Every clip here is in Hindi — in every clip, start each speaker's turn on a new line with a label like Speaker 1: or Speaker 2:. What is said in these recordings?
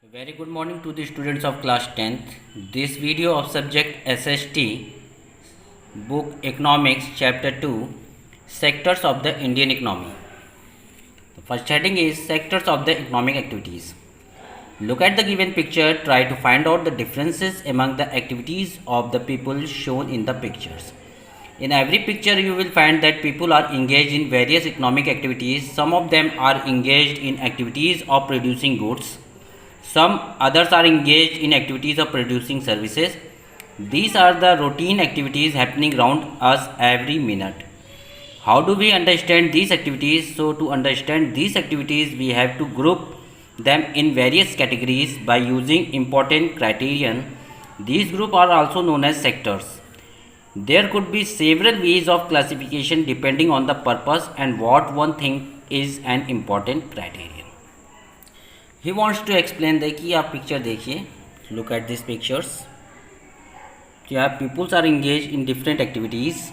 Speaker 1: Very good morning to the students of class 10th. This video of subject SST, book Economics, chapter 2, sectors of the Indian economy. The first heading is sectors of the economic activities. Look at the given picture, try to find out the differences among the activities of the people shown in the pictures. In every picture you will find that people are engaged in various economic activities. Some of them are engaged in activities of producing goods. Some others are engaged in activities of producing services. These are the routine activities happening around us every minute. How do we understand these activities? So to understand these activities, we have to group them in various categories by using important criterion. These groups are also known as sectors. There could be several ways of classification depending on the purpose and what one thinks is an important criterion. He wants to explain that कि आप पिक्चर देखिए, look at these pictures. क्या peoples are engaged in different activities.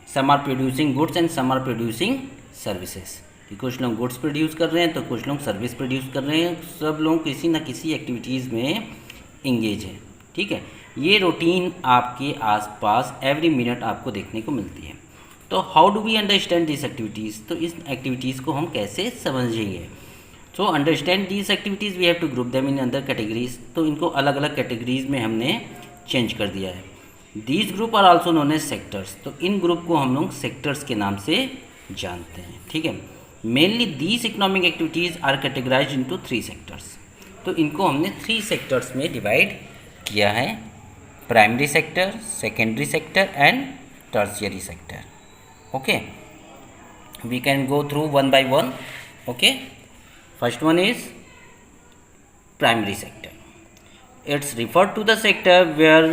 Speaker 1: Some are producing goods and some are producing services. कि कुछ लोग गुड्स प्रोड्यूस कर रहे हैं तो कुछ लोग सर्विस प्रोड्यूस कर रहे हैं. सब लोग किसी न किसी एक्टिविटीज़ में इंगेज हैं. ठीक है, ये रूटीन आपके आसपास एवरी मिनट आपको देखने को मिलती है. तो how do we understand this activities? तो इस एक्टिविटीज़ को हम कैसे समझेंगे? So understand these activities we have to group them in other categories. तो इनको अलग अलग कैटेगरीज में हमने चेंज कर दिया है. These group are also known as sectors. तो इन ग्रुप को हम लोग सेक्टर्स के नाम से जानते हैं. ठीक है, mainly these economic activities are categorize into 3 sectors. तो इनको हमने 3 सेक्टर्स में डिवाइड किया है: primary sector, secondary sector and tertiary sector. Okay, we can go through one by one. Okay, first one is primary sector. It's referred to the sector where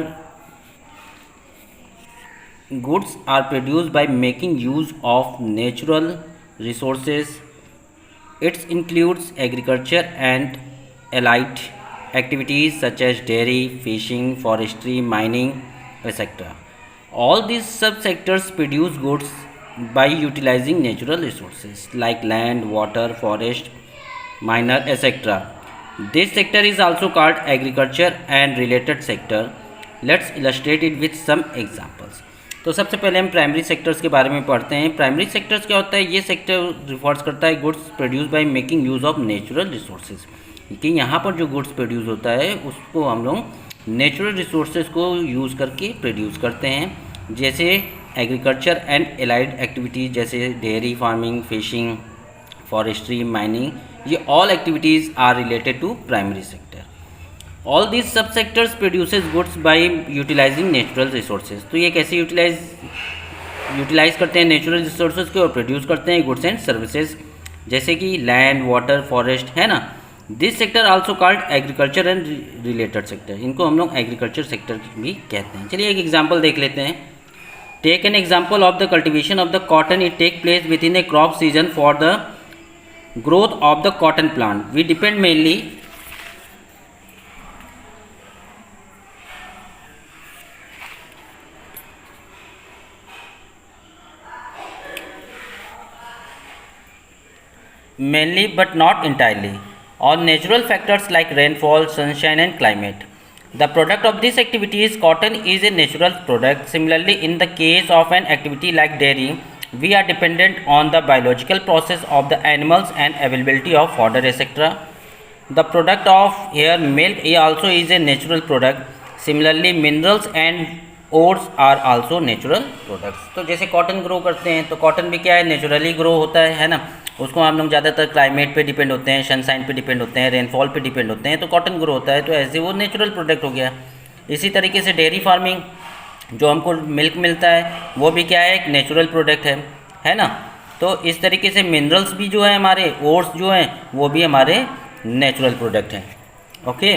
Speaker 1: goods are produced by making use of natural resources. It includes agriculture and allied activities such as dairy, fishing, forestry, mining, etc. All these subsectors produce goods by utilizing natural resources like land, water, forest, minor, etc. This sector is also called agriculture and related sector. Let's illustrate it with some examples. तो सबसे पहले हम प्राइमरी सेक्टर्स के बारे में पढ़ते हैं. प्राइमरी सेक्टर्स क्या होता है? ये सेक्टर रिफर्स करता है goods produce by making use of natural resources. कि यहाँ पर जो गुड्स प्रोड्यूस होता है उसको हम लोग नेचुरल रिसोर्सेज को यूज़ करके प्रोड्यूस करते हैं. जैसे एग्रीकल्चर एंड एलाइड एक्टिविटीज़ जैसे dairy farming, fishing, forestry, mining, ये all activities are related to primary sector. All these sub sectors produces goods by utilising natural resources. तो ये कैसे यूटिलाइज करते हैं नेचुरल रिसोर्सेज को और प्रोड्यूस करते हैं गुड्स एंड सर्विसेज जैसे कि लैंड, वाटर, फॉरेस्ट, है ना. This sector also called agriculture and related sector. इनको हम लोग एग्रीकल्चर सेक्टर भी कहते हैं. चलिए एक एग्जाम्पल देख लेते हैं. Take an example of the cultivation of the cotton. It take place within a crop season for the growth of the cotton plant. We depend mainly but not entirely on natural factors like rainfall, sunshine and climate. The product of this activity is cotton is a natural product. Similarly, in the case of an activity like dairy, we are dependent on the biological process of the animals and availability of fodder, etc. The product of here milk also is a natural product. Similarly, minerals and ores are also natural products. तो जैसे कॉटन ग्रो करते हैं तो कॉटन भी क्या है, नेचुरली ग्रो होता है ना. उसको हम लोग ज़्यादातर क्लाइमेट पे डिपेंड होते हैं, सनसाइन पे डिपेंड होते हैं, रेनफॉल पे डिपेंड होते हैं, तो कॉटन ग्रो होता है. तो ऐसे वो नेचुरल प्रोडक्ट हो गया. इसी तरीके से डेयरी फार्मिंग, जो हमको मिल्क मिलता है वो भी क्या है, एक नेचुरल प्रोडक्ट है ना. तो इस तरीके से मिनरल्स भी जो है हमारे, ओर्स जो हैं वो भी हमारे नेचुरल प्रोडक्ट हैं. Okay,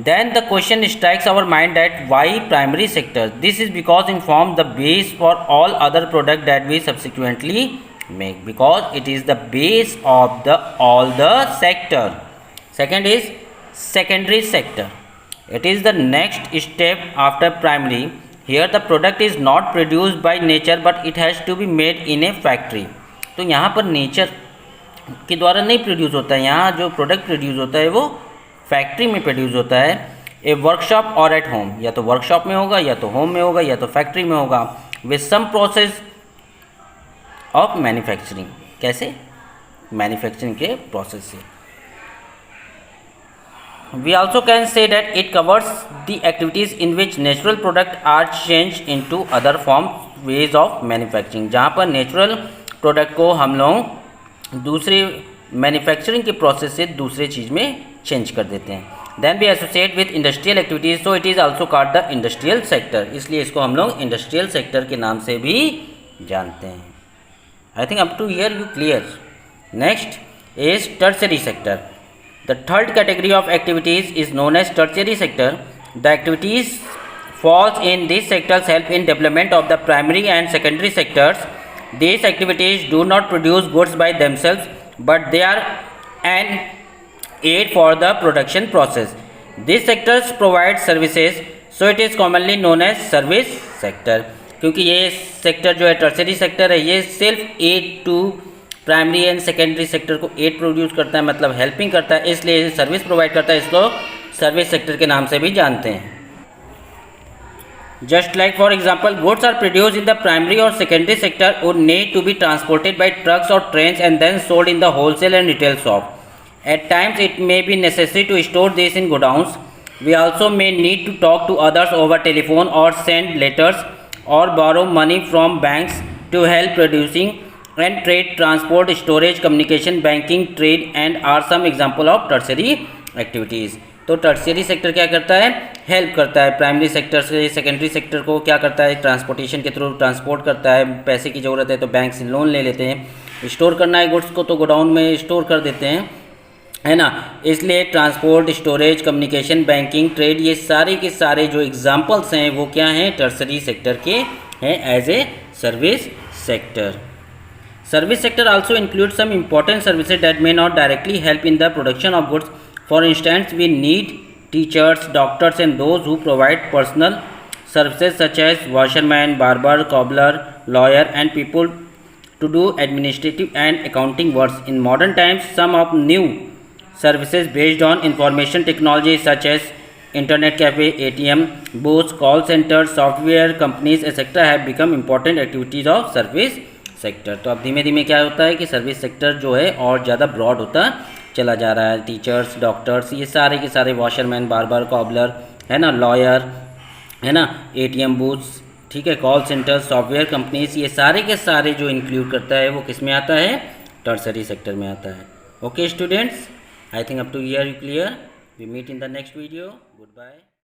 Speaker 1: then the question strikes our mind that why primary sector. This is because inform the base for all other product that we subsequently make, because it is the base of the all the sector. Second is secondary sector. It is the next step after primary. Here the product is not produced by nature but it has to be made in a factory. तो यहाँ पर नेचर के द्वारा नहीं प्रोड्यूस होता है. यहाँ जो प्रोडक्ट प्रोड्यूस होता है वो फैक्ट्री में प्रोड्यूस होता है, ए वर्कशॉप और एट होम, या तो वर्कशॉप में होगा, या तो होम में होगा, या तो फैक्ट्री में होगा, with some process of manufacturing. कैसे? मैन्युफैक्चरिंग के प्रोसेस से। We also can say that it covers the activities in which natural products are changed into other forms ways of manufacturing, जहाँ पर नेचुरल प्रोडक्ट को हम लोग दूसरे मैन्युफैक्चरिंग के प्रोसेस से दूसरे चीज़ में चेंज कर देते हैं। Then we associate with industrial activities, so it is also called the industrial sector, इसलिए इसको हम लोग इंडस्ट्रियल सेक्टर के नाम से भी जानते हैं। I think up to here you clear. Next is tertiary sector. The third category of activities is known as tertiary sector. The activities falls in these sectors help in development of the primary and secondary sectors. These activities do not produce goods by themselves, but they are an aid for the production process. These sectors provide services, so it is commonly known as service sector. क्योंकि ये सेक्टर जो है टर्शरी सेक्टर है, ये सिर्फ add to primary and secondary sector को एड प्रोड्यूस करता है, मतलब हेल्पिंग करता है, इसलिए सर्विस प्रोवाइड करता है, इसको सर्विस सेक्टर के नाम से भी जानते हैं। Just like for example, goods are produce in the primary और secondary sector would need to be transported by trucks और trains and then sold in the wholesale and retail shop. At times it may be necessary to store this in godowns. We also may need to talk to others over telephone और सेंड लेटर्स और borrow money from banks to help producing and trade, transport, storage, communication, banking, trade and are some example of tertiary activities। तो टर्शियरी सेक्टर क्या करता है? हेल्प करता है प्राइमरी सेक्टर से सेकेंडरी सेक्टर को। क्या करता है? ट्रांसपोर्टेशन के थ्रू ट्रांसपोर्ट करता है, पैसे की ज़रूरत है तो बैंक से लोन ले लेते हैं, स्टोर करना है गुड्स को तो गोडाउन में स्टोर कर देते हैं, है ना। इसलिए transport, storage, communication, banking, trade, ये सारे के सारे जो एग्जाम्पल्स हैं वो क्या हैं? टर्शियरी सेक्टर के हैं as a service sector. Service sector also includes some important services that may not directly help in the production of goods. For instance, we need teachers, doctors and those who provide personal services such as washerman, barber, cobbler, lawyer and people to do administrative and accounting works. In modern times, some of new services based on information technology such as internet cafe, ATM, booths, call centers, software companies etc. have become important activities of service sector. तो अब धीमे धीमे क्या होता है कि सर्विस सेक्टर जो है और ज़्यादा ब्रॉड होता चला जा रहा है। टीचर्स, डॉक्टर्स, ये सारे के सारे, वॉशरमैन, बार्बर, कॉबलर, है ना, लॉयर, है ना, ATM बूथ्स, ठीक है, कॉल सेंटर, सॉफ्टवेयर कंपनीज, ये सारे के सारे जो इंक्लूड करता है वो किस में आता है? टर्शरी सेक्टर में आता है। Okay students, I think up to here you clear. We meet in the next video. Good bye.